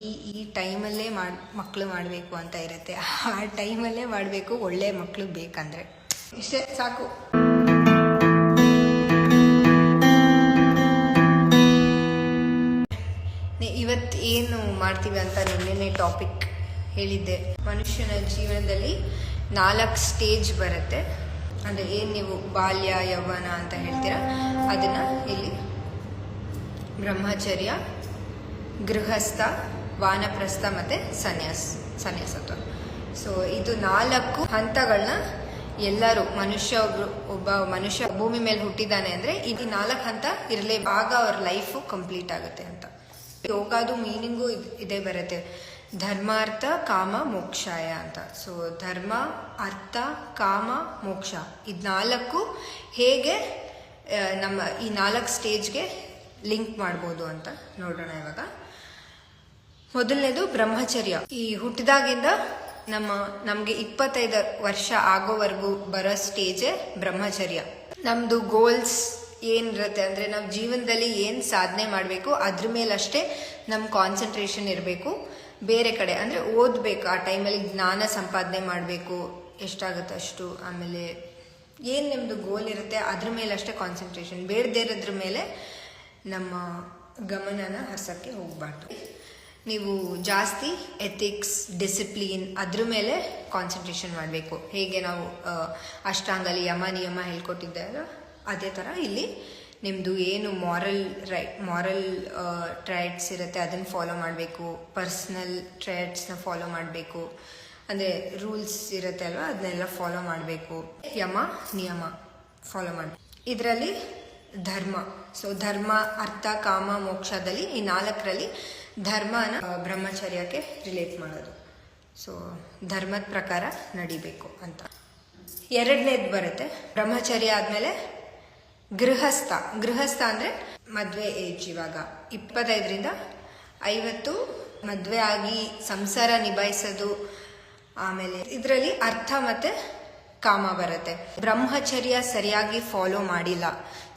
ಈ ಟೈಮಲ್ಲೇ ಮಕ್ಕಳು ಮಾಡಬೇಕು ಅಂತ ಇರುತ್ತೆ. ಆ ಟೈಮಲ್ಲೇ ಮಾಡಬೇಕು, ಒಳ್ಳೆ ಮಕ್ಕಳು ಬೇಕಂದ್ರೆ. ಇಷ್ಟೇ ಸಾಕು. ಇವತ್ತು ಏನು ಮಾಡ್ತೀವಿ ಅಂತ ನಿನ್ನೆ ಟಾಪಿಕ್ ಹೇಳಿದ್ದೆ. ಮನುಷ್ಯನ ಜೀವನದಲ್ಲಿ 4 ಸ್ಟೇಜ್ ಬರುತ್ತೆ. ಅಂದರೆ ಏನು ನೀವು ಬಾಲ್ಯ, ಯೌವನ ಅಂತ ಹೇಳ್ತೀರ, ಅದನ್ನು ಇಲ್ಲಿ ಬ್ರಹ್ಮಚರ್ಯ, ಗೃಹಸ್ಥ, ವಾನಪ್ರಸ್ಥ ಮತ್ತು ಸನ್ಯಾಸತ್ವ. ಸೊ ಇದು 4 ಹಂತಗಳನ್ನ ಎಲ್ಲರೂ ಒಬ್ಬ ಮನುಷ್ಯ ಭೂಮಿ ಮೇಲೆ ಹುಟ್ಟಿದ್ದಾನೆ ಅಂದರೆ ಈ 4 ಹಂತ ಇರಲೇವಾಗ ಅವ್ರ ಲೈಫು ಕಂಪ್ಲೀಟ್ ಆಗುತ್ತೆ ಅಂತ. ಯೋಗದು ಮೀನಿಂಗು ಇದೇ ಬರುತ್ತೆ, ಧರ್ಮಾರ್ಥ ಕಾಮ ಮೋಕ್ಷಾಯ ಅಂತ. ಸೊ ಧರ್ಮ, ಅರ್ಥ, ಕಾಮ, ಮೋಕ್ಷ, ಇದು 4 ಹೇಗೆ ನಮ್ಮ ಈ 4 ಸ್ಟೇಜ್ಗೆ ಲಿಂಕ್ ಮಾಡ್ಬೋದು ಅಂತ ನೋಡೋಣ ಇವಾಗ. ಮೊದಲನೇದು ಬ್ರಹ್ಮಚರ್ಯ. ಈ ಹುಟ್ಟಿದಾಗಿಂದ ನಮಗೆ 25 ವರ್ಷ ಆಗೋವರೆಗೂ ಬರೋ ಸ್ಟೇಜೇ ಬ್ರಹ್ಮಚರ್ಯ. ನಮ್ಮದು ಗೋಲ್ಸ್ ಏನಿರುತ್ತೆ ಅಂದರೆ ನಮ್ಮ ಜೀವನದಲ್ಲಿ ಏನು ಸಾಧನೆ ಮಾಡಬೇಕು ಅದ್ರ ಮೇಲಷ್ಟೇ ನಮ್ಮ ಕಾನ್ಸಂಟ್ರೇಷನ್ ಇರಬೇಕು. ಬೇರೆ ಕಡೆ ಅಂದರೆ ಓದಬೇಕು, ಆ ಟೈಮಲ್ಲಿ ಜ್ಞಾನ ಸಂಪಾದನೆ ಮಾಡಬೇಕು, ಎಷ್ಟಾಗುತ್ತೆ ಅಷ್ಟು. ಆಮೇಲೆ ಏನು ನಿಮ್ಮದು ಗೋಲ್ ಇರುತ್ತೆ ಅದ್ರ ಮೇಲಷ್ಟೇ ಕಾನ್ಸಂಟ್ರೇಷನ್, ಬೇಡದೇ ಇರೋದ್ರ ಮೇಲೆ ನಮ್ಮ ಗಮನನ ಹರ್ಸೋಕ್ಕೆ ಹೋಗಬಾರ್ದು. ನೀವು ಜಾಸ್ತಿ ಎಥಿಕ್ಸ್, ಡಿಸಿಪ್ಲಿನ್ ಅದ್ರ ಮೇಲೆ ಕಾನ್ಸಂಟ್ರೇಷನ್ ಮಾಡಬೇಕು. ಹೇಗೆ ನಾವು ಅಷ್ಟಾಂಗಲಿ ಯಮ ನಿಯಮ ಹೇಳ್ಕೊಟ್ಟಿದ್ದಾರೋ ಅದೇ ಥರ ಇಲ್ಲಿ ನಿಮ್ಮದು ಏನು ಮಾರಲ್ ಟ್ರೈಟ್ಸ್ ಇರುತ್ತೆ ಅದನ್ನು ಫಾಲೋ ಮಾಡಬೇಕು. ಪರ್ಸ್ನಲ್ ಟ್ರೈಟ್ಸ್ನ ಫಾಲೋ ಮಾಡಬೇಕು. ಅಂದರೆ ರೂಲ್ಸ್ ಇರುತ್ತೆ ಅಲ್ವಾ, ಅದನ್ನೆಲ್ಲ ಫಾಲೋ ಮಾಡಬೇಕು. ಯಮ ನಿಯಮ ಫಾಲೋ ಮಾಡಬೇಕು. ಇದರಲ್ಲಿ ಧರ್ಮ. ಸೊ ಧರ್ಮ, ಅರ್ಥ, ಕಾಮ, ಮೋಕ್ಷದಲ್ಲಿ ಈ 4ರಲ್ಲಿ ಧರ್ಮನ ಬ್ರಹ್ಮಚರ್ಯಕ್ಕೆ ರಿಲೇಟ್ ಮಾಡೋದು. ಸೊ ಧರ್ಮದ ಪ್ರಕಾರ ನಡಿಬೇಕು ಅಂತ. 2ನೇದು ಬರುತ್ತೆ ಬ್ರಹ್ಮಚರ್ಯ ಆದಮೇಲೆ ಗೃಹಸ್ಥ ಅಂದರೆ ಮದುವೆ ಏಜ್. ಇವಾಗ 25ರಿಂದ 50 ಮದುವೆ ಆಗಿ ಸಂಸಾರ ನಿಭಾಯಿಸೋದು. ಆಮೇಲೆ ಇದರಲ್ಲಿ ಅರ್ಥ ಮತ್ತು ಕಾಮ ಬರುತ್ತೆ. ಬ್ರಹ್ಮಚರ್ಯ ಸರಿಯಾಗಿ ಫಾಲೋ ಮಾಡಿಲ್ಲ.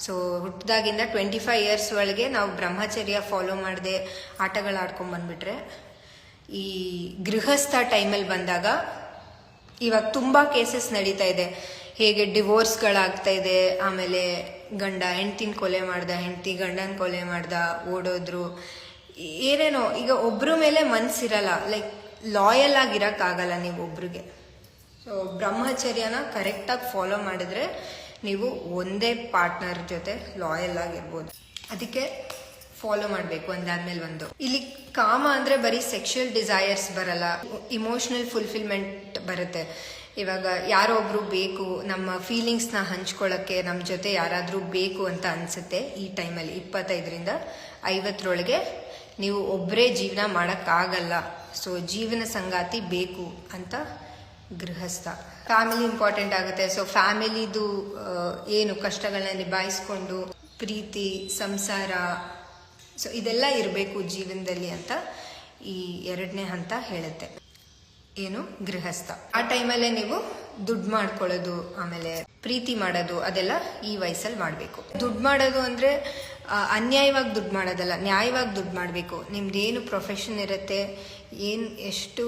ಸೊ ಹುಟ್ಟಿದಾಗಿಂದ 25 ಇಯರ್ಸ್ ಒಳಗೆ ನಾವು ಬ್ರಹ್ಮಚರ್ಯ ಫಾಲೋ ಮಾಡದೆ ಆಟಗಳಾಡ್ಕೊಂಡ್ಬಂದ್ಬಿಟ್ರೆ, ಈ ಗೃಹಸ್ಥ ಟೈಮಲ್ಲಿ ಬಂದಾಗ ಇವಾಗ ತುಂಬ ಕೇಸಸ್ ನಡೀತಾ ಇದೆ. ಹೇಗೆ ಡಿವೋರ್ಸ್ಗಳಾಗ್ತಾ ಇದೆ, ಆಮೇಲೆ ಗಂಡ ಹೆಂಡ್ತಿನ ಕೊಲೆ ಮಾಡ್ದ, ಹೆಂಡ್ತಿ ಗಂಡನ ಕೊಲೆ ಮಾಡ್ದ, ಓಡೋದ್ರು, ಏನೇನೋ. ಈಗ ಒಬ್ಬರ ಮೇಲೆ ಮನಸ್ಸಿರಲ್ಲ, ಲೈಕ್ ಲಾಯಲ್ ಆಗಿರೋಕ್ಕಾಗಲ್ಲ ನೀವು ಒಬ್ರಿಗೆ. ಸೊ ಬ್ರಹ್ಮಚರ್ಯನ ಕರೆಕ್ಟಾಗಿ ಫಾಲೋ ಮಾಡಿದ್ರೆ ನೀವು ಒಂದೇ ಪಾರ್ಟ್ನರ್ ಜೊತೆ ಲಾಯಲ್ ಆಗಿರ್ಬೋದು. ಅದಕ್ಕೆ ಫಾಲೋ ಮಾಡಬೇಕು ಒಂದಾದ್ಮೇಲೆ ಒಂದು. ಇಲ್ಲಿ ಕಾಮ ಅಂದರೆ ಬರೀ ಸೆಕ್ಷುವಲ್ ಡಿಸೈರ್ಸ್ ಬರಲ್ಲ, ಇಮೋಷನಲ್ ಫುಲ್ಫಿಲ್ಮೆಂಟ್ ಬರುತ್ತೆ. ಇವಾಗ ಯಾರೋ ಒಬ್ರು ಬೇಕು, ನಮ್ಮ ಫೀಲಿಂಗ್ಸ್ನ ಹಂಚ್ಕೊಳ್ಳೋಕ್ಕೆ ನಮ್ಮ ಜೊತೆ ಯಾರಾದರೂ ಬೇಕು ಅಂತ ಅನಿಸುತ್ತೆ. ಈ ಟೈಮಲ್ಲಿ 25ರಿಂದ 50ರೊಳಗೆ ನೀವು ಒಬ್ಬರೇ ಜೀವನ ಮಾಡೋಕ್ಕಾಗಲ್ಲ. ಸೊ ಜೀವನ ಸಂಗಾತಿ ಬೇಕು ಅಂತ ಗೃಹಸ್ಥ. ಫ್ಯಾಮಿಲಿ ಇಂಪಾರ್ಟೆಂಟ್ ಆಗುತ್ತೆ. ಸೊ ಫ್ಯಾಮಿಲಿದು ಏನು ಕಷ್ಟಗಳನ್ನ ನಿಭಾಯಿಸ್ಕೊಂಡು ಪ್ರೀತಿ, ಸಂಸಾರ, ಸೊ ಇದೆಲ್ಲ ಇರಬೇಕು ಜೀವನದಲ್ಲಿ ಅಂತ ಈ 2ನೇ ಹಂತ ಹೇಳುತ್ತೆ. ಏನು ಗೃಹಸ್ಥ. ಆ ಟೈಮಲ್ಲೇ ನೀವು ದುಡ್ಡು ಮಾಡ್ಕೊಳ್ಳೋದು, ಆಮೇಲೆ ಪ್ರೀತಿ ಮಾಡೋದು, ಅದೆಲ್ಲ ಈ ವಯಸ್ಸಲ್ಲಿ ಮಾಡಬೇಕು. ದುಡ್ಡು ಮಾಡೋದು ಅಂದರೆ ಅನ್ಯಾಯವಾಗಿ ದುಡ್ಡು ಮಾಡೋದಲ್ಲ, ನ್ಯಾಯವಾಗಿ ದುಡ್ಡು ಮಾಡಬೇಕು. ನಿಮ್ದೇನು ಪ್ರೊಫೆಷನ್ ಇರುತ್ತೆ, ಎಷ್ಟು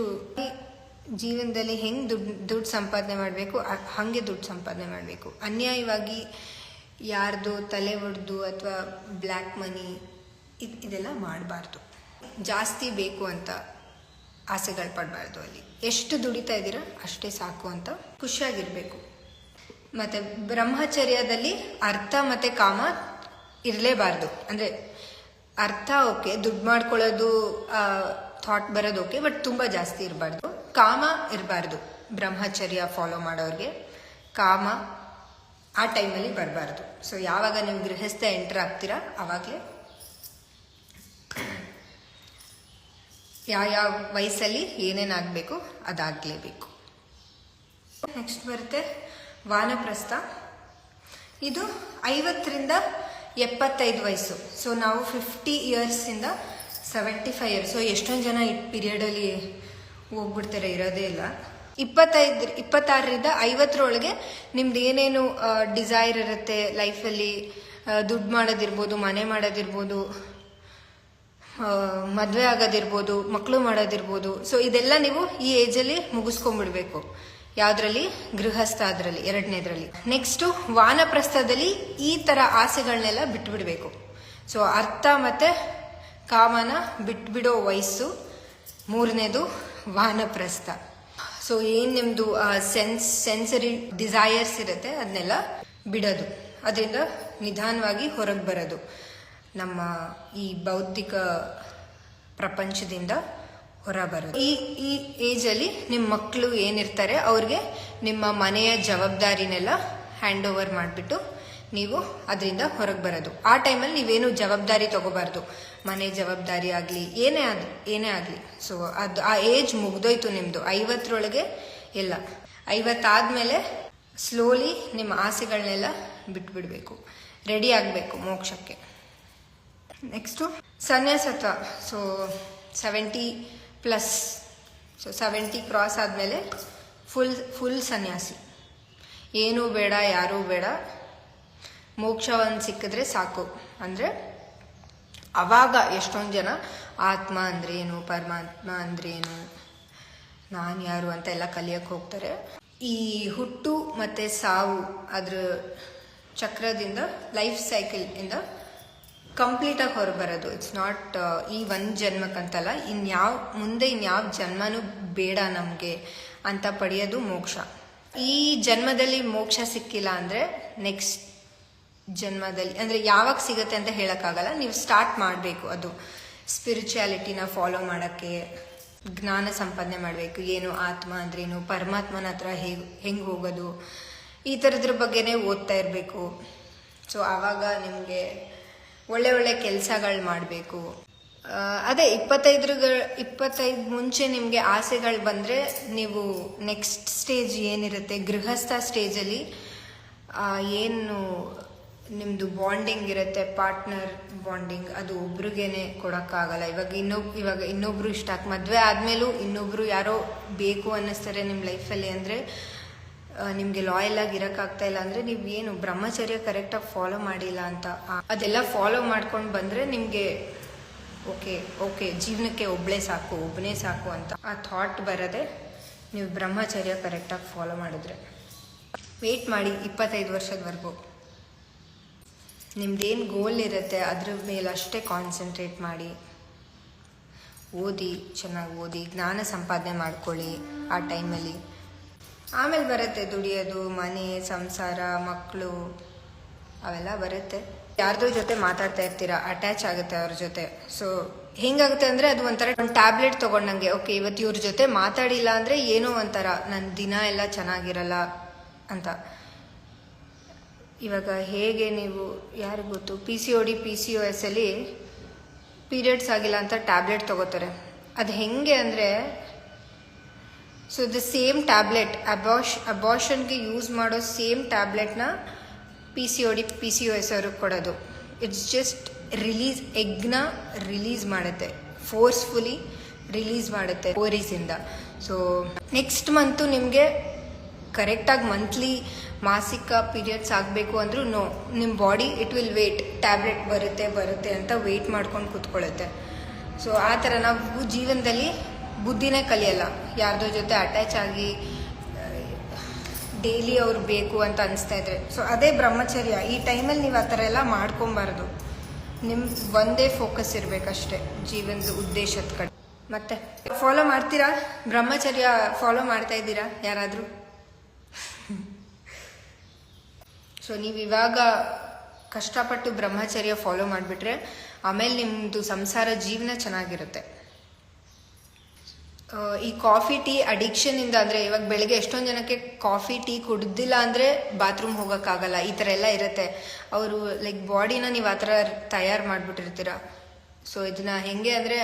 ಜೀವನದಲ್ಲಿ ಹೆಂಗೆ ದುಡ್ಡು ಸಂಪಾದನೆ ಮಾಡಬೇಕು ಹಾಗೆ ದುಡ್ಡು ಸಂಪಾದನೆ ಮಾಡಬೇಕು. ಅನ್ಯಾಯವಾಗಿ ಯಾರ್ದು ತಲೆ ಒಡೆದು ಅಥವಾ ಬ್ಲ್ಯಾಕ್ ಮನಿ ಇದೆಲ್ಲ ಮಾಡಬಾರ್ದು. ಜಾಸ್ತಿ ಬೇಕು ಅಂತ ಆಸೆಗಳು ಪಡಬಾರ್ದು. ಅಲ್ಲಿ ಎಷ್ಟು ದುಡಿತಾ ಇದ್ದೀರಾ ಅಷ್ಟೇ ಸಾಕು ಅಂತ ಖುಷಿಯಾಗಿರಬೇಕು. ಮತ್ತು ಬ್ರಹ್ಮಚರ್ಯದಲ್ಲಿ ಅರ್ಥ ಮತ್ತು ಕಾಮ ಇರಲೇಬಾರ್ದು. ಅಂದರೆ ಅರ್ಥ ಓಕೆ, ದುಡ್ಡು ಮಾಡ್ಕೊಳ್ಳೋದು ಥಾಟ್ ಬರೋದು ಓಕೆ, ಬಟ್ ತುಂಬ ಜಾಸ್ತಿ ಇರಬಾರ್ದು. ಕಾಮ ಇರಬಾರ್ದು. ಬ್ರಹ್ಮಚರ್ಯ ಫಾಲೋ ಮಾಡೋರಿಗೆ ಕಾಮ ಆ ಟೈಮಲ್ಲಿ ಬರಬಾರ್ದು. ಸೊ ಯಾವಾಗ ನೀವು ಗೃಹಸ್ಥ ಎಂಟರ್ ಆಗ್ತೀರಾ ಆವಾಗಲೇ ಯಾವ ವಯಸ್ಸಲ್ಲಿ ಏನೇನಾಗಬೇಕು ಅದಾಗಲೇಬೇಕು. ನೆಕ್ಸ್ಟ್ ಬರುತ್ತೆ ವಾನಪ್ರಸ್ಥ. ಇದು 50ರಿಂದ 75 ವಯಸ್ಸು. ಸೊ ನಾವು 50 ಇಯರ್ಸಿಂದ 75 ಇಯರ್ಸ್. ಸೊ ಎಷ್ಟೊಂದು ಜನ ಈ ಪೀರಿಯಡಲ್ಲಿ ಹೋಗ್ಬಿಡ್ತಾರೆ, ಇರೋದೇ ಇಲ್ಲ. 26ರಿಂದ 50ರೊಳಗೆ ನಿಮ್ದು ಏನೇನು ಡಿಸೈರ್ ಇರುತ್ತೆ ಲೈಫಲ್ಲಿ, ದುಡ್ಡು ಮಾಡೋದಿರ್ಬೋದು, ಮನೆ ಮಾಡೋದಿರ್ಬೋದು, ಮದುವೆ ಆಗೋದಿರ್ಬೋದು, ಮಕ್ಕಳು ಮಾಡೋದಿರ್ಬೋದು. ಸೊ ಇದೆಲ್ಲ ನೀವು ಈ ಏಜಲ್ಲಿ ಮುಗಿಸ್ಕೊಂಡ್ಬಿಡ್ಬೇಕು. ಯಾವುದ್ರಲ್ಲಿ? ಗೃಹಸ್ಥ, ಅದರಲ್ಲಿ ಎರಡನೇದ್ರಲ್ಲಿ. ನೆಕ್ಸ್ಟು ವಾನಪ್ರಸ್ಥದಲ್ಲಿ ಈ ಥರ ಆಸೆಗಳನ್ನೆಲ್ಲ ಬಿಟ್ಬಿಡ್ಬೇಕು. ಸೊ ಅರ್ಥ ಮತ್ತು ಕಾಮನ ಬಿಟ್ಬಿಡೋ ವಯಸ್ಸು ಮೂರನೇದು ವಾನಪ್ರಸ್ಥ. ಸೊ ಏನು ನಿಮ್ಮದು ಸೆನ್ಸರಿ ಡಿಸೈರ್ಸ್ ಇರುತ್ತೆ ಅದನ್ನೆಲ್ಲ ಬಿಡೋದು, ಅದರಿಂದ ನಿಧಾನವಾಗಿ ಹೊರಗೆ ಬರೋದು, ನಮ್ಮ ಈ ಭೌತಿಕ ಪ್ರಪಂಚದಿಂದ ಹೊರ ಬರೋದು. ಈ ಏಜಲ್ಲಿ ನಿಮ್ಮ ಮಕ್ಕಳು ಏನಿರ್ತಾರೆ ಅವ್ರಿಗೆ ನಿಮ್ಮ ಮನೆಯ ಜವಾಬ್ದಾರಿನೆಲ್ಲ ಹ್ಯಾಂಡ್ ಓವರ್ ಮಾಡಿಬಿಟ್ಟು ನೀವು ಅದರಿಂದ ಹೊರಗೆ ಬರೋದು. ಆ ಟೈಮಲ್ಲಿ ನೀವೇನು ಜವಾಬ್ದಾರಿ ತಗೋಬಾರ್ದು, ಮನೆ ಜವಾಬ್ದಾರಿ ಆಗಲಿ ಏನೇ ಆಗಲಿ. ಸೊ ಅದು ಆ ಏಜ್ ಮುಗ್ದೋಯ್ತು ನಿಮ್ಮದು. 50ರೊಳಗೆ ಇಲ್ಲ, 50 ಆದಮೇಲೆ ಸ್ಲೋಲಿ ನಿಮ್ಮ ಆಸೆಗಳನ್ನೆಲ್ಲ ಬಿಟ್ಬಿಡ್ಬೇಕು, ರೆಡಿ ಆಗಬೇಕು ಮೋಕ್ಷಕ್ಕೆ. ನೆಕ್ಸ್ಟು ಸನ್ಯಾಸತ್ವ. ಸೊ 70+. ಸೊ 70 ಕ್ರಾಸ್ ಆದಮೇಲೆ ಫುಲ್ ಸನ್ಯಾಸಿ. ಏನೂ ಬೇಡ, ಯಾರೂ ಬೇಡ, ಮೋಕ್ಷ ಒಂದು ಸಿಕ್ಕಿದ್ರೆ ಸಾಕು. ಅಂದರೆ ಅವಾಗ ಎಷ್ಟೊಂದು ಜನ ಆತ್ಮ ಅಂದ್ರೇನು, ಪರಮಾತ್ಮ ಅಂದ್ರೇನು, ನಾನು ಯಾರು ಅಂತ ಎಲ್ಲ ಕಲಿಯಕ್ಕೆ ಹೋಗ್ತಾರೆ. ಈ ಹುಟ್ಟು ಮತ್ತು ಸಾವು ಅದ್ರ ಚಕ್ರದಿಂದ, ಲೈಫ್ ಸೈಕಲ್ ಇಂದ ಕಂಪ್ಲೀಟಾಗಿ ಹೊರಗೆ ಬರೋದು. ಇಟ್ಸ್ ನಾಟ್ ಈ ಒಂದು ಜನ್ಮಕ್ಕಂತಲ್ಲ, ಮುಂದೆ ಇನ್ಯಾವ ಜನ್ಮನೂ ಬೇಡ ನಮಗೆ ಅಂತ ಪಡೆಯೋದು ಮೋಕ್ಷ. ಈ ಜನ್ಮದಲ್ಲಿ ಮೋಕ್ಷ ಸಿಕ್ಕಿಲ್ಲ ಅಂದರೆ ನೆಕ್ಸ್ಟ್ ಜನ್ಮದಲ್ಲಿ, ಅಂದರೆ ಯಾವಾಗ ಸಿಗುತ್ತೆ ಅಂತ ಹೇಳೋಕ್ಕಾಗಲ್ಲ. ನೀವು ಸ್ಟಾರ್ಟ್ ಮಾಡಬೇಕು ಅದು ಸ್ಪಿರಿಚುಯಾಲಿಟಿನ ಫಾಲೋ ಮಾಡೋಕ್ಕೆ, ಜ್ಞಾನ ಸಂಪಾದನೆ ಮಾಡಬೇಕು. ಏನು ಆತ್ಮ ಅಂದ್ರೇನು, ಪರಮಾತ್ಮನ ಹತ್ರ ಹೆಂಗೆ ಹೋಗೋದು, ಈ ಥರದ್ರ ಬಗ್ಗೆನೇ ಓದ್ತಾ ಇರಬೇಕು. ಸೊ ಆವಾಗ ನಿಮಗೆ ಒಳ್ಳೆ ಕೆಲಸಗಳು ಮಾಡಬೇಕು. ಅದೇ 25 ಮುಂಚೆ ನಿಮಗೆ ಆಸೆಗಳು ಬಂದರೆ ನೀವು ನೆಕ್ಸ್ಟ್ ಸ್ಟೇಜ್ ಏನಿರುತ್ತೆ ಗೃಹಸ್ಥ ಸ್ಟೇಜಲ್ಲಿ ಏನು ನಿಮ್ಮದು ಬಾಂಡಿಂಗ್ ಇರುತ್ತೆ, ಪಾರ್ಟ್ನರ್ ಬಾಂಡಿಂಗ್, ಅದು ಒಬ್ರಿಗೇನೆ ಕೊಡೋಕ್ಕಾಗಲ್ಲ. ಇವಾಗ ಇನ್ನೊಬ್ರು ಇಷ್ಟ ಮದುವೆ ಆದಮೇಲೂ ಇನ್ನೊಬ್ರು ಯಾರೋ ಬೇಕು ಅನ್ನಿಸ್ತಾರೆ ನಿಮ್ಮ ಲೈಫಲ್ಲಿ ಅಂದರೆ ನಿಮಗೆ ಲಾಯಲ್ ಆಗಿ ಇರೋಕ್ಕಾಗ್ತಾ ಇಲ್ಲ ಅಂದರೆ ನೀವು ಏನು ಬ್ರಹ್ಮಚರ್ಯ ಕರೆಕ್ಟಾಗಿ ಫಾಲೋ ಮಾಡಿಲ್ಲ ಅಂತ. ಅದೆಲ್ಲ ಫಾಲೋ ಮಾಡ್ಕೊಂಡು ಬಂದರೆ ನಿಮಗೆ ಓಕೆ ಜೀವನಕ್ಕೆ ಒಬ್ಬನೇ ಸಾಕು ಅಂತ ಆ ಥಾಟ್ ಬರೋದೆ ನೀವು ಬ್ರಹ್ಮಚರ್ಯ ಕರೆಕ್ಟಾಗಿ ಫಾಲೋ ಮಾಡಿದ್ರೆ. ವೆಯ್ಟ್ ಮಾಡಿ 25 ವರ್ಷದವರೆಗೂ. ನಿಮ್ದೇನು ಗೋಲ್ ಇರುತ್ತೆ ಅದ್ರ ಮೇಲೆ ಅಷ್ಟೇ ಕಾನ್ಸಂಟ್ರೇಟ್ ಮಾಡಿ, ಚೆನ್ನಾಗಿ ಓದಿ, ಜ್ಞಾನ ಸಂಪಾದನೆ ಮಾಡ್ಕೊಳ್ಳಿ ಆ ಟೈಮಲ್ಲಿ. ಆಮೇಲೆ ಬರುತ್ತೆ ದುಡಿಯೋದು, ಮನೆ, ಸಂಸಾರ, ಮಕ್ಕಳು, ಅವೆಲ್ಲ ಬರುತ್ತೆ. ಯಾರ್ದೋ ಜೊತೆ ಮಾತಾಡ್ತಾ ಇರ್ತೀರಾ, ಅಟ್ಯಾಚ್ ಆಗುತ್ತೆ ಅವ್ರ ಜೊತೆ. ಸೊ ಹೆಂಗಾಗುತ್ತೆ ಅಂದರೆ ಅದು ಒಂಥರ ಟ್ಯಾಬ್ಲೆಟ್ ತೊಗೊಂಡಂಗೆ. ಓಕೆ, ಇವತ್ತು ಇವ್ರ ಜೊತೆ ಮಾತಾಡಿಲ್ಲ ಅಂದರೆ ಏನೋ ಒಂಥರ ನನ್ನ ದಿನ ಎಲ್ಲ ಚೆನ್ನಾಗಿರಲ್ಲ ಅಂತ. ಇವಾಗ ಹೇಗೆ ನೀವು ಯಾರಿಗೆ ಗೊತ್ತು, PCOD PCOS ಅಲ್ಲಿ ಪೀರಿಯಡ್ಸ್ ಆಗಿಲ್ಲ ಅಂತ ಟ್ಯಾಬ್ಲೆಟ್ ತೊಗೋತಾರೆ. ಅದು ಹೆಂಗೆ ಅಂದರೆ, ಸೊ ದ ಸೇಮ್ ಟ್ಯಾಬ್ಲೆಟ್ ಅಬಾರ್ಷನ್ಗೆ ಯೂಸ್ ಮಾಡೋ ಸೇಮ್ ಟ್ಯಾಬ್ಲೆಟ್ನ PCOD PCOS ಅವ್ರಿಗೆ ಕೊಡೋದು. ಇಟ್ಸ್ ಜಸ್ಟ್ ಎಗ್ನ ರಿಲೀಸ್ ಮಾಡುತ್ತೆ, ಫೋರ್ಸ್ಫುಲಿ ರಿಲೀಸ್ ಮಾಡುತ್ತೆ ಓರಿಸಿಂದ. ಸೊ ನೆಕ್ಸ್ಟ್ ಮಂತು ನಿಮಗೆ ಕರೆಕ್ಟಾಗಿ ಮಂತ್ಲಿ ಮಾಸಿಕ ಪೀರಿಯಡ್ಸ್ ಆಗಬೇಕು ಅಂದರೂ ನಿಮ್ಮ body it will wait, tablet ಬರುತ್ತೆ ಅಂತ ವೆಯ್ಟ್ ಮಾಡ್ಕೊಂಡು ಕೂತ್ಕೊಳ್ಳುತ್ತೆ. ಸೊ ಆ ಥರ ನಾವು ಜೀವನದಲ್ಲಿ ಬುದ್ಧಿನೇ ಕಲಿಯಲ್ಲ. ಯಾರ್ದೋ ಜೊತೆ ಅಟ್ಯಾಚ್ ಆಗಿ ಡೈಲಿ ಅವ್ರು ಬೇಕು ಅಂತ ಅನಿಸ್ತಾ ಇದ್ರೆ, ಸೊ ಅದೇ ಬ್ರಹ್ಮಚರ್ಯ. ಈ ಟೈಮಲ್ಲಿ ನೀವು ಆ ಥರ ಎಲ್ಲ ಮಾಡ್ಕೊಬಾರ್ದು. ಒಂದೇ ಫೋಕಸ್ ಇರಬೇಕಷ್ಟೇ ಜೀವನದ ಉದ್ದೇಶದ ಕಡೆ. ಮತ್ತೆ ಫಾಲೋ ಮಾಡ್ತೀರಾ? ಬ್ರಹ್ಮಚರ್ಯ ಫಾಲೋ ಮಾಡ್ತಾ ಇದ್ದೀರಾ ಯಾರಾದರೂ? ಸೊ ನೀವು ಇವಾಗ ಕಷ್ಟಪಟ್ಟು ಬ್ರಹ್ಮಚರ್ಯ ಫಾಲೋ ಮಾಡಿಬಿಟ್ರೆ ಆಮೇಲೆ ನಿಮ್ಮದು ಸಂಸಾರ ಜೀವನ ಚೆನ್ನಾಗಿರುತ್ತೆ. ಈ ಕಾಫಿ ಟೀ ಅಡಿಕ್ಷನಿಂದ, ಅಂದರೆ ಇವಾಗ ಬೆಳಗ್ಗೆ ಎಷ್ಟೊಂದು ಜನಕ್ಕೆ ಕಾಫಿ ಟೀ ಕುಡ್ದಿಲ್ಲ ಅಂದರೆ ಬಾತ್ರೂಮ್ ಹೋಗೋಕ್ಕಾಗಲ್ಲ, ಈ ಥರ ಎಲ್ಲ ಇರುತ್ತೆ. ಅವರು ಲೈಕ್ ಬಾಡಿನ ನೀವು ಆ ಥರ ತಯಾರು ಮಾಡಿಬಿಟ್ಟಿರ್ತೀರ. ಸೊ ಇದನ್ನ ಹೆಂಗೆ ಅಂದರೆ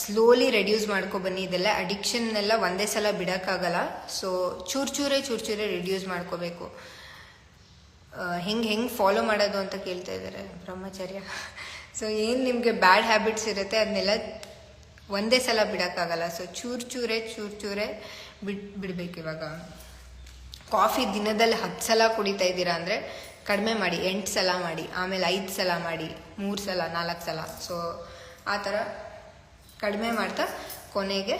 ಸ್ಲೋಲಿ ರೆಡ್ಯೂಸ್ ಮಾಡ್ಕೊಬನ್ನಿ. ಇದೆಲ್ಲ ಅಡಿಕ್ಷನ್ನೆಲ್ಲ ಒಂದೇ ಸಲ ಬಿಡೋಕ್ಕಾಗಲ್ಲ. ಸೊ ಚೂರು ಚೂರೇ ರೆಡ್ಯೂಸ್ ಮಾಡ್ಕೋಬೇಕು. ಹೆಂಗೆ ಫಾಲೋ ಮಾಡೋದು ಅಂತ ಕೇಳ್ತಾ ಇದ್ದಾರೆ ಬ್ರಹ್ಮಚರ್ಯ. ಸೊ ಏನು ನಿಮಗೆ ಬ್ಯಾಡ್ ಹ್ಯಾಬಿಟ್ಸ್ ಇರುತ್ತೆ ಅದನ್ನೆಲ್ಲ ಒಂದೇ ಸಲ ಬಿಡೋಕ್ಕಾಗಲ್ಲ. ಸೊ ಚೂರೇ ಬಿಡಬೇಕು. ಇವಾಗ ಕಾಫಿ ದಿನದಲ್ಲಿ 10 ಸಲ ಕುಡಿತಾ ಇದ್ದೀರಾ ಅಂದರೆ ಕಡಿಮೆ ಮಾಡಿ, 8 ಸಲ ಮಾಡಿ, ಆಮೇಲೆ 5 ಸಲ ಮಾಡಿ, 3 ಸಲ, 4 ಸಲ. ಸೊ ಆ ಥರ ಕಡಿಮೆ ಮಾಡ್ತಾ ಕೊನೆಗೆ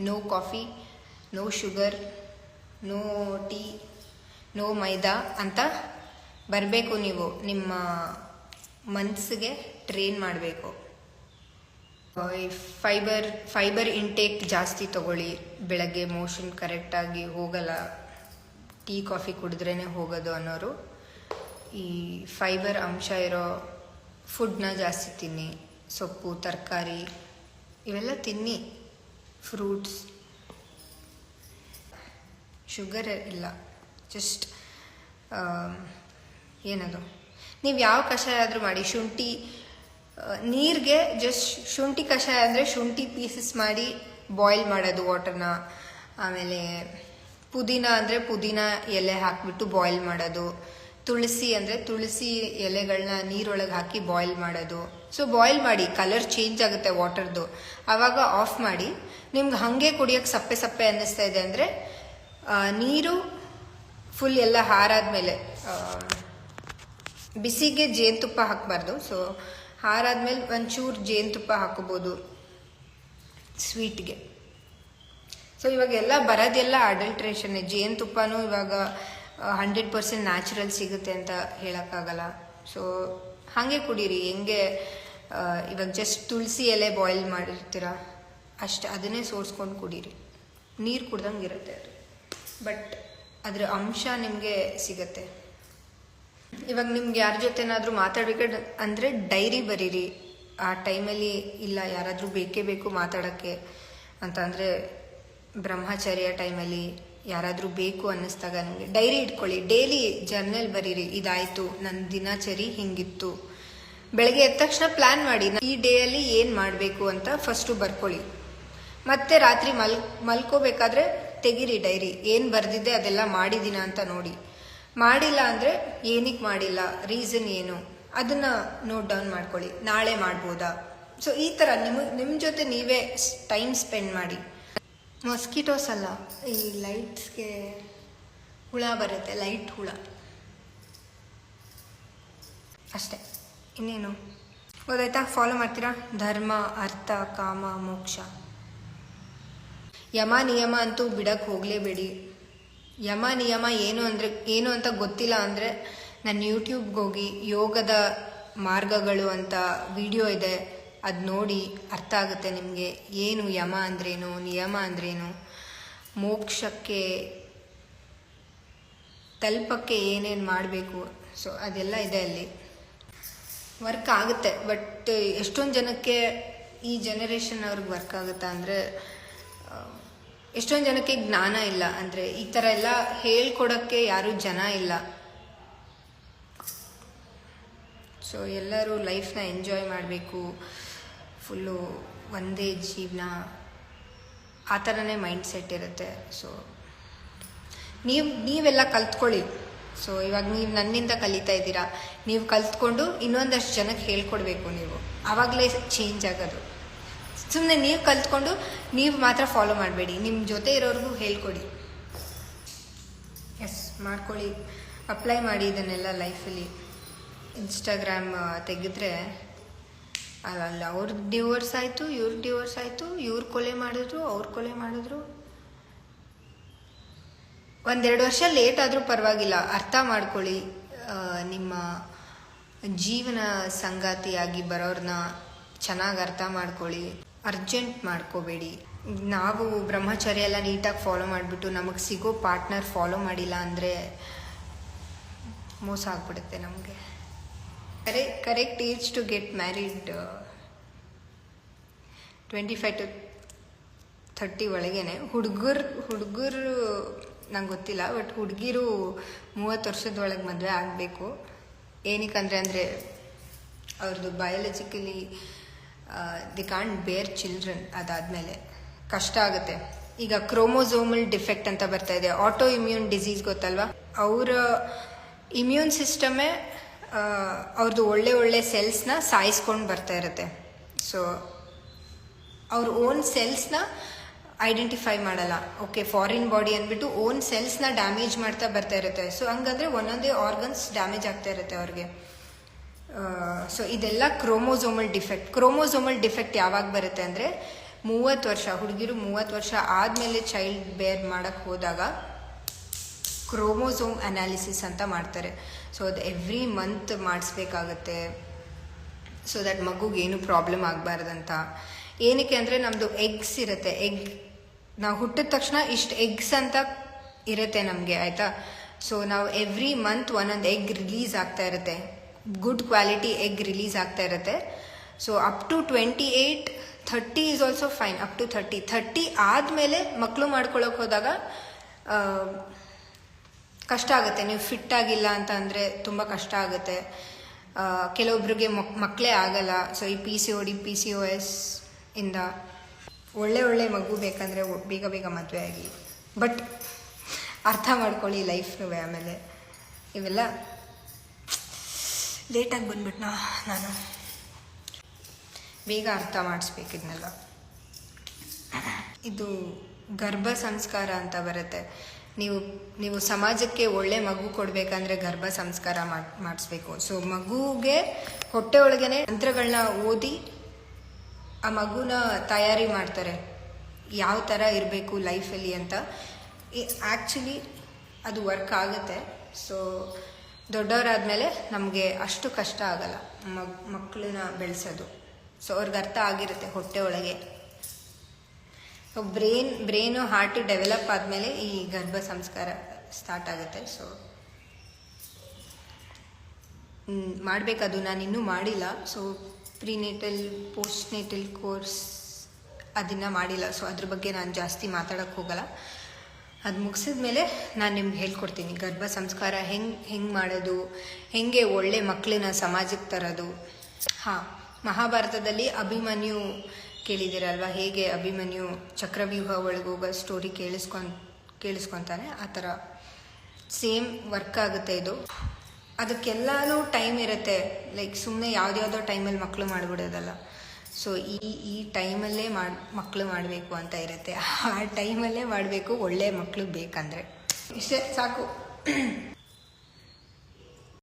no coffee, no sugar, no tea, no maida ಅಂತ ಬರಬೇಕು. ನೀವು ನಿಮ್ಮ ಮನಸ್ಸಿಗೆ ಟ್ರೈನ್ ಮಾಡಬೇಕು. ಫೈಬರ್ ಇಂಟೇಕ್ ಜಾಸ್ತಿ ತಗೊಳ್ಳಿ. ಬೆಳಗ್ಗೆ ಮೋಷನ್ ಕರೆಕ್ಟಾಗಿ ಹೋಗಲ್ಲ, ಟೀ ಕಾಫಿ ಕುಡಿದ್ರೇ ಹೋಗೋದು ಅನ್ನೋರು ಈ ಫೈಬರ್ ಅಂಶ ಇರೋ ಫುಡ್ನ ಜಾಸ್ತಿ ತಿನ್ನಿ. ಸೊಪ್ಪು, ತರಕಾರಿ ಇವೆಲ್ಲ ತಿನ್ನಿ. ಫ್ರೂಟ್ಸ್. ಶುಗರ್ ಇಲ್ಲ, ಜಸ್ಟ್ ಏನದು, ನೀವು ಯಾವ ಕಷಾಯ ಆದರೂ ಮಾಡಿ. ಶುಂಠಿ ನೀರಿಗೆ ಜಸ್ಟ್ ಶುಂಠಿ ಕಷಾಯ ಅಂದರೆ ಶುಂಠಿ ಪೀಸಸ್ ಮಾಡಿ ಬಾಯ್ಲ್ ಮಾಡೋದು ವಾಟರ್ನ. ಆಮೇಲೆ ಪುದೀನ ಅಂದರೆ ಪುದೀನ ಎಲೆ ಹಾಕಿಬಿಟ್ಟು ಬಾಯ್ಲ್ ಮಾಡೋದು. ತುಳಸಿ ಅಂದರೆ ತುಳಸಿ ಎಲೆಗಳನ್ನ ನೀರೊಳಗೆ ಹಾಕಿ ಬಾಯ್ಲ್ ಮಾಡೋದು. ಸೊ ಬಾಯ್ಲ್ ಮಾಡಿ, ಕಲರ್ ಚೇಂಜ್ ಆಗುತ್ತೆ ವಾಟರ್ದು. ಆವಾಗ ಆಫ್ ಮಾಡಿ. ನಿಮ್ಗೆ ಹಾಗೆ ಕುಡಿಯೋಕ್ಕೆ ಸಪ್ಪೆ ಸಪ್ಪೆ ಅನ್ನಿಸ್ತಾ ಇದೆ ಅಂದರೆ ನೀರು ಫುಲ್ ಎಲ್ಲ ಹಾರಾದ್ಮೇಲೆ, ಬಿಸಿಗೆ ಜೇನುತುಪ್ಪ ಹಾಕಬಾರ್ದು. ಸೊ ಹಾರಾದ್ಮೇಲೆ ಒಂಚೂರು ಜೇನುತುಪ್ಪ ಹಾಕೋಬೋದು ಸ್ವೀಟ್ಗೆ. ಸೊ ಇವಾಗ ಎಲ್ಲ ಬರೋದೆಲ್ಲ ಅಡಲ್ಟ್ರೇಷನ್ನೇ. ಜೇನುತುಪ್ಪನೂ ಇವಾಗ 100% ನ್ಯಾಚುರಲ್ ಸಿಗುತ್ತೆ ಅಂತ ಹೇಳೋಕ್ಕಾಗಲ್ಲ. ಸೊ ಹಾಗೆ ಕುಡೀರಿ. ಹೆಂಗೆ ಇವಾಗ ಜಸ್ಟ್ ತುಳಸಿ ಎಲೆ ಬಾಯ್ಲ್ ಮಾಡಿರ್ತೀರ ಅಷ್ಟೇ, ಅದನ್ನೇ ಸೋಸ್ಕೊಂಡು ಕುಡೀರಿ. ನೀರು ಕುಡ್ದಂಗೆ ಇರುತ್ತೆ ಅದು, ಬಟ್ ಅದರ ಅಂಶ ನಿಮಗೆ ಸಿಗತ್ತೆ. ಇವಾಗ ನಿಮ್ಗೆ ಯಾರ ಜೊತೆನಾದರೂ ಮಾತಾಡ್ಬೇಕಾದ್ರೆ ಅಂದರೆ ಡೈರಿ ಬರೀರಿ. ಆ ಟೈಮಲ್ಲಿ ಇಲ್ಲ ಯಾರಾದರೂ ಬೇಕೇ ಬೇಕು ಮಾತಾಡೋಕ್ಕೆ ಅಂತ ಅಂದರೆ, ಬ್ರಹ್ಮಚರ್ಯ ಟೈಮಲ್ಲಿ ಯಾರಾದರೂ ಬೇಕು ಅನ್ನಿಸ್ದಾಗ ನಿಮಗೆ ಡೈರಿ ಇಟ್ಕೊಳ್ಳಿ. ಡೈಲಿ ಜರ್ನಲ್ ಬರೀರಿ. ಇದಾಯಿತು, ನನ್ನ ದಿನಚರಿ ಹಿಂಗಿತ್ತು. ಬೆಳಗ್ಗೆ ಎದ್ದ ತಕ್ಷಣ ಪ್ಲ್ಯಾನ್ ಮಾಡಿ, ಈ ಡೇಯಲ್ಲಿ ಏನು ಮಾಡಬೇಕು ಅಂತ ಫಸ್ಟು ಬರ್ಕೊಳ್ಳಿ. ಮತ್ತೆ ರಾತ್ರಿ ಮಲ್ಕೋಬೇಕಾದ್ರೆ ತೆಗೀರಿ ಡೈರಿ. ಏನು ಬರೆದಿದ್ದೆ ಅದೆಲ್ಲ ಮಾಡಿದ್ದೀನ ಅಂತ ನೋಡಿ. ಮಾಡಿಲ್ಲ ಅಂದರೆ ಏನಕ್ಕೆ ಮಾಡಿಲ್ಲ, ರೀಸನ್ ಏನು, ಅದನ್ನು ನೋಟ್ ಡೌನ್ ಮಾಡ್ಕೊಳ್ಳಿ. ನಾಳೆ ಮಾಡ್ಬೋದಾ. ಸೊ ಈ ಥರ ನಿಮ್ಮ ಜೊತೆ ನೀವೇ ಟೈಮ್ ಸ್ಪೆಂಡ್ ಮಾಡಿ. ಮೊಸ್ಕಿಟೋಸ್ ಅಲ್ಲ, ಈ ಲೈಟ್ಸ್ಗೆ ಹುಳ ಬರುತ್ತೆ, ಲೈಟ್ ಹುಳ ಅಷ್ಟೇ, ಇನ್ನೇನು. ಗೊತ್ತಾಯ್ತಾ? ಫಾಲೋ ಮಾಡ್ತೀರಾ? ಧರ್ಮ, ಅರ್ಥ, ಕಾಮ, ಮೋಕ್ಷ. ಯಮ ನಿಯಮ ಅಂತೂ ಬಿಡಕ್ಕೆ ಹೋಗಲೇಬೇಡಿ. ಯಮ ನಿಯಮ ಏನು ಅಂತ ಗೊತ್ತಿಲ್ಲ ಅಂದರೆ ನನ್ನ ಯೂಟ್ಯೂಬ್ಗೆ ಹೋಗಿ ಯೋಗದ ಮಾರ್ಗಗಳು ಅಂತ ವಿಡಿಯೋ ಇದೆ, ಅದು ನೋಡಿ ಅರ್ಥ ಆಗುತ್ತೆ ನಿಮಗೆ. ಏನು ಯಮ ಅಂದ್ರೇನು, ನಿಯಮ ಅಂದ್ರೇನು, ಮೋಕ್ಷಕ್ಕೆ ತಲುಪಕ್ಕೆ ಏನೇನು ಮಾಡಬೇಕು. ಸೊ ಅದೆಲ್ಲ ಇದೆ ಅಲ್ಲಿ. ವರ್ಕ್ ಆಗುತ್ತೆ, ಬಟ್ ಎಷ್ಟೊಂದು ಜನಕ್ಕೆ ಈ ಜನರೇಷನ್ ಅವ್ರಿಗೆ ವರ್ಕ್ ಆಗುತ್ತಾ ಅಂದರೆ, ಎಷ್ಟೊಂದು ಜನಕ್ಕೆ ಜ್ಞಾನ ಇಲ್ಲ. ಅಂದರೆ ಈ ಥರ ಎಲ್ಲ ಹೇಳ್ಕೊಡೋಕ್ಕೆ ಯಾರೂ ಜನ ಇಲ್ಲ. ಸೊ ಎಲ್ಲರೂ ಲೈಫ್ನ ಎಂಜಾಯ್ ಮಾಡಬೇಕು, ಫುಲ್ಲು ಒಂದೇ ಜೀವನ, ಆ ಥರನೇ ಮೈಂಡ್ ಸೆಟ್ ಇರುತ್ತೆ. ಸೊ ನೀವೆಲ್ಲ ಕಲ್ತ್ಕೊಳ್ಳಿ. ಸೊ ಇವಾಗ ನೀವು ನನ್ನಿಂದ ಕಲಿತಾ ಇದ್ದೀರಾ, ನೀವು ಕಲ್ತ್ಕೊಂಡು ಇನ್ನೊಂದಷ್ಟು ಜನಕ್ಕೆ ಹೇಳ್ಕೊಡ್ಬೇಕು. ನೀವು ಆವಾಗಲೇ ಚೇಂಜ್ ಆಗೋದು. ಸುಮ್ಮನೆ ನೀವು ಕಲ್ತ್ಕೊಂಡು ನೀವು ಮಾತ್ರ ಫಾಲೋ ಮಾಡಬೇಡಿ, ನಿಮ್ಮ ಜೊತೆ ಇರೋರಿಗೂ ಹೇಳ್ಕೊಡಿ. ಎಸ್, ಮಾಡ್ಕೊಳ್ಳಿ, ಅಪ್ಲೈ ಮಾಡಿ ಇದನ್ನೆಲ್ಲ ಲೈಫಲ್ಲಿ. ಇನ್ಸ್ಟಾಗ್ರಾಮ್ ತೆಗೆದ್ರೆ ಅಲ್ಲ ಅವ್ರ ಡಿವೋರ್ಸ್ ಆಯಿತು, ಇವ್ರ ಡಿವೋರ್ಸ್ ಆಯಿತು, ಇವ್ರು ಕೊಲೆ ಮಾಡಿದ್ರು, ಅವ್ರು ಕೊಲೆ ಮಾಡಿದ್ರು. 1-2 ವರ್ಷ ಲೇಟ್ ಆದರೂ ಪರವಾಗಿಲ್ಲ, ಅರ್ಥ ಮಾಡ್ಕೊಳ್ಳಿ. ನಿಮ್ಮ ಜೀವನ ಸಂಗಾತಿಯಾಗಿ ಬರೋರನ್ನ ಚೆನ್ನಾಗಿ ಅರ್ಥ ಮಾಡ್ಕೊಳ್ಳಿ. ಅರ್ಜೆಂಟ್ ಮಾಡ್ಕೋಬೇಡಿ. ನಾವು ಬ್ರಹ್ಮಚರ್ಯ ಎಲ್ಲ ನೀಟಾಗಿ ಫಾಲೋ ಮಾಡಿಬಿಟ್ಟು ನಮಗೆ ಸಿಗೋ ಪಾರ್ಟ್ನರ್ ಫಾಲೋ ಮಾಡಿಲ್ಲ ಅಂದರೆ ಮೋಸ ಆಗ್ಬಿಡುತ್ತೆ ನಮಗೆ. Correct age to get married 25 to 30 ಒಳಗೇನೆ. ಹುಡುಗರು ನಂಗೆ ಗೊತ್ತಿಲ್ಲ, ಬಟ್ ಹುಡುಗಿರು 30 ವರ್ಷದೊಳಗೆ ಮದುವೆ ಆಗಬೇಕು. ಏನಕ್ಕಂದರೆ ಅವ್ರದ್ದು ಬಯಾಲಜಿಕಲಿ ದಿ ಕಾಂಟ್ ಬೇರ್ ಚಿಲ್ಡ್ರನ್. ಅದಾದಮೇಲೆ ಕಷ್ಟ ಆಗುತ್ತೆ. ಈಗ ಕ್ರೋಮೋಸೋಮಲ್ ಡಿಫೆಕ್ಟ್ ಅಂತ ಬರ್ತಾ ಇದೆ, ಆಟೋ ಇಮ್ಯೂನ್ ಡಿಸೀಸ್ ಗೊತ್ತಲ್ವಾ. ಅವರ ಇಮ್ಯೂನ್ ಸಿಸ್ಟಮೇ ಅವ್ರದ್ದು ಒಳ್ಳೆ ಸೆಲ್ಸ್ನ ಸಾಯಿಸ್ಕೊಂಡು ಬರ್ತಾ ಇರುತ್ತೆ. ಸೊ ಅವ್ರ ಓನ್ ಸೆಲ್ಸ್ನ ಐಡೆಂಟಿಫೈ ಮಾಡಲ್ಲ. ಓಕೆ, ಫಾರಿನ್ ಬಾಡಿ ಅಂದ್ಬಿಟ್ಟು ಓನ್ ಸೆಲ್ಸ್ನ ಡ್ಯಾಮೇಜ್ ಮಾಡ್ತಾ ಬರ್ತಾ ಇರುತ್ತೆ. ಸೊ ಹಂಗಂದ್ರೆ ಒಂದೊಂದೇ ಆರ್ಗನ್ಸ್ ಡ್ಯಾಮೇಜ್ ಆಗ್ತಾ ಇರುತ್ತೆ ಅವ್ರಿಗೆ. ಸೊ ಇದೆಲ್ಲ ಕ್ರೋಮೋಸೋಮಲ್ ಡಿಫೆಕ್ಟ್ ಯಾವಾಗ ಬರುತ್ತೆ ಅಂದರೆ 30 ವರ್ಷ ಹುಡುಗಿರು 30 ವರ್ಷ ಆದಮೇಲೆ ಚೈಲ್ಡ್ ಬೇರ್ ಮಾಡೋಕ್ಕೆ ಹೋದಾಗ ಕ್ರೋಮೋಸೋಮ್ ಅನಾಲಿಸಿಸ್ ಅಂತ ಮಾಡ್ತಾರೆ. ಸೊ ಅದು ಎವ್ರಿ ಮಂತ್ ಮಾಡಿಸ್ಬೇಕಾಗತ್ತೆ, ಸೊ ದಟ್ ಮಗುಗೆ ಏನು ಪ್ರಾಬ್ಲಮ್ ಆಗಬಾರ್ದಂತ. ಏನಕ್ಕೆ ಅಂದರೆ ನಮ್ಮದು ಎಗ್ಸ್ ಇರುತ್ತೆ, ನಾವು ಹುಟ್ಟಿದ ತಕ್ಷಣ ಇಷ್ಟು ಎಗ್ಸ್ ಅಂತ ಇರುತ್ತೆ ನಮಗೆ, ಆಯಿತಾ. ಸೊ ನಾವು ಎವ್ರಿ ಮಂತ್ ಒಂದೊಂದು ಎಗ್ ರಿಲೀಸ್ ಆಗ್ತಾ ಇರುತ್ತೆ, ಗುಡ್ ಕ್ವಾಲಿಟಿ ಎಗ್ ರಿಲೀಸ್ ಆಗ್ತಾ ಇರುತ್ತೆ. So up to 28, 30 is also fine. Up to 30 ಆದಮೇಲೆ ಮಕ್ಕಳು ಮಾಡ್ಕೊಳ್ಳೋಕೆ ಹೋದಾಗ ಕಷ್ಟ ಆಗುತ್ತೆ. ನೀವು ಫಿಟ್ ಆಗಿಲ್ಲ ಅಂತ ಅಂದರೆ ತುಂಬ ಕಷ್ಟ ಆಗುತ್ತೆ. ಕೆಲವೊಬ್ರಿಗೆ ಮಕ್ಕಳೇ ಆಗಲ್ಲ. ಸೊ ಈ PCOD PCOS ಇಂದ ಒಳ್ಳೆ ಮಗು ಬೇಕಂದರೆ ಬೇಗ ಮದುವೆ ಆಗಿ, ಬಟ್ ಅರ್ಥ ಮಾಡ್ಕೊಳ್ಳಿ ಲೈಫ್ನೂ. ಆಮೇಲೆ ಇವೆಲ್ಲ ಲೇಟಾಗಿ ಬಂದ್ಬಿಟ್ನಾ ನಾನು, ಬೇಗ ಅರ್ಥ ಮಾಡಿಸ್ಬೇಕು ಇದನ್ನೆಲ್ಲ. ಇದು ಗರ್ಭ ಸಂಸ್ಕಾರ ಅಂತ ಬರುತ್ತೆ. ನೀವು ಸಮಾಜಕ್ಕೆ ಒಳ್ಳೆ ಮಗು ಕೊಡಬೇಕಂದ್ರೆ ಗರ್ಭ ಸಂಸ್ಕಾರ ಮಾಡಿಸ್ಬೇಕು. ಸೊ ಮಗುಗೆ ಹೊಟ್ಟೆ ಒಳಗೇನೆ ಮಂತ್ರಗಳನ್ನ ಓದಿ ಆ ಮಗುನ ತಯಾರಿ ಮಾಡ್ತಾರೆ, ಯಾವ ಥರ ಇರಬೇಕು ಲೈಫಲ್ಲಿ ಅಂತ. ಆ್ಯಕ್ಚುಲಿ ಅದು ವರ್ಕ್ ಆಗುತ್ತೆ. ಸೊ ದೊಡ್ಡವರಾದಮೇಲೆ ನಮಗೆ ಅಷ್ಟು ಕಷ್ಟ ಆಗಲ್ಲ ಮಕ್ಕಳನ್ನ ಬೆಳೆಸೋದು. ಸೊ ಅವ್ರಿಗೆ ಅರ್ಥ ಆಗಿರುತ್ತೆ ಹೊಟ್ಟೆ ಒಳಗೆ. ಬ್ರೇನು ಹಾರ್ಟು ಡೆವಲಪ್ ಆದಮೇಲೆ ಈ ಗರ್ಭ ಸಂಸ್ಕಾರ ಸ್ಟಾರ್ಟ್ ಆಗುತ್ತೆ. ಸೊ ಮಾಡಬೇಕದು, ನಾನು ಇನ್ನೂ ಮಾಡಿಲ್ಲ. ಸೊ ಪ್ರಿನೇಟಲ್ ಪೋಸ್ಟ್ನೇಟಲ್ ಕೋರ್ಸ್ ಅದನ್ನು ಮಾಡಿಲ್ಲ. ಸೊ ಅದ್ರ ಬಗ್ಗೆ ನಾನು ಜಾಸ್ತಿ ಮಾತಾಡೋಕ್ಕೆ ಹೋಗಲ್ಲ. ಅದು ಮುಗಿಸಿದ ಮೇಲೆ ನಾನು ನಿಮ್ಗೆ ಹೇಳ್ಕೊಡ್ತೀನಿ ಗರ್ಭ ಸಂಸ್ಕಾರ ಹೆಂಗೆ ಮಾಡೋದು, ಹೇಗೆ ಒಳ್ಳೆ ಮಕ್ಕಳನ್ನ ಸಮಾಜಕ್ಕೆ ತರೋದು. ಮಹಾಭಾರತದಲ್ಲಿ ಅಭಿಮನ್ಯು ಕೇಳಿದ್ದೀರಲ್ವ, ಹೇಗೆ ಅಭಿಮನ್ಯು ಚಕ್ರವ್ಯೂಹ ಒಳಗೋಗೋ ಸ್ಟೋರಿ ಕೇಳಿಸ್ಕೊತಾನೆ, ಆ ಥರ ಸೇಮ್ ವರ್ಕ್ ಆಗುತ್ತೆ ಇದು. ಅದಕ್ಕೆಲ್ಲನೂ ಟೈಮ್ ಇರುತ್ತೆ. ಲೈಕ್ ಸುಮ್ಮನೆ ಯಾವುದ್ಯಾವುದೋ ಟೈಮಲ್ಲಿ ಮಕ್ಕಳು ಮಾಡಿಬಿಡೋದಲ್ಲ. ಸೊ ಈ ಟೈಮಲ್ಲೇ ಮಕ್ಕಳು ಮಾಡಬೇಕು ಅಂತ ಇರುತ್ತೆ. ಆ ಟೈಮಲ್ಲೇ ಮಾಡಬೇಕು ಒಳ್ಳೆ ಮಕ್ಕಳು ಬೇಕಂದರೆ. ಇಷ್ಟೇ ಸಾಕು.